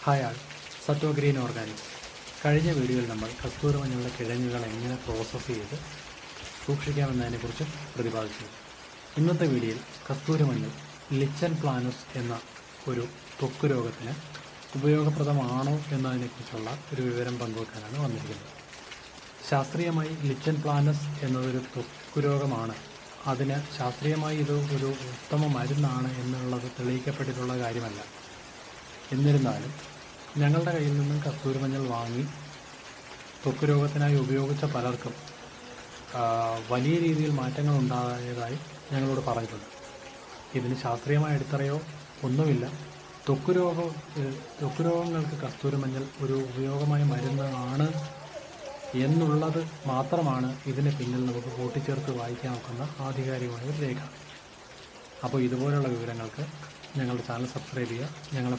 Hi ആൾ, സത്വ green Organics. കഴിഞ്ഞ വീഡിയോയിൽ നമ്മൾ കസ്തൂരി മഞ്ഞളുടെ കിഴങ്ങുകൾ എങ്ങനെ പ്രോസസ്സ് ചെയ്ത് സൂക്ഷിക്കാമെന്നതിനെക്കുറിച്ച് പ്രതിപാദിച്ചു. ഇന്നത്തെ വീഡിയോയിൽ കസ്തൂരി മഞ്ഞൾ ലിച്ചൻ പ്ലാനസ് എന്ന ഒരു ത്വക്ക് രോഗത്തിന് ഉപയോഗപ്രദമാണോ എന്നതിനെക്കുറിച്ചുള്ള ഒരു വിവരം പങ്കുവെക്കാനാണ് വന്നിരിക്കുന്നത്. ശാസ്ത്രീയമായി ലിച്ചൻ പ്ലാനസ് എന്നതൊരു ത്വക്ക് രോഗമാണ്. അതിന് ശാസ്ത്രീയമായി ഇത് ഒരു ഉത്തമ മരുന്നാണ് എന്നുള്ളത് തെളിയിക്കപ്പെട്ടിട്ടുള്ള കാര്യമല്ല. എന്നിരുന്നാലും ഞങ്ങളുടെ കയ്യിൽ നിന്നും കസ്തൂരി മഞ്ഞൾ വാങ്ങി ത്വക്ക് രോഗത്തിനായി ഉപയോഗിച്ച പലർക്കും വലിയ രീതിയിൽ മാറ്റങ്ങൾ ഉണ്ടായതായി ഞങ്ങളോട് പറഞ്ഞിട്ടുണ്ട്. ഇതിന് ശാസ്ത്രീയമായ അടിത്തറയോ ഒന്നുമില്ല. ത്വക്ക് രോഗങ്ങൾക്ക് കസ്തൂരി മഞ്ഞൾ ഒരു ഉപയോഗമായ മരുന്നാണ് എന്നുള്ളത് മാത്രമാണ് ഇതിന് പിന്നിൽ നമുക്ക് കൂട്ടിച്ചേർത്ത് വായിക്കാൻ നോക്കുന്ന ആധികാരികമായ ഒരു രേഖ. അപ്പോൾ ഇതുപോലുള്ള വിവരങ്ങൾക്ക് ഞങ്ങളുടെ ചാനൽ സബ്സ്ക്രൈബ് ചെയ്യുക. ഞങ്ങളെ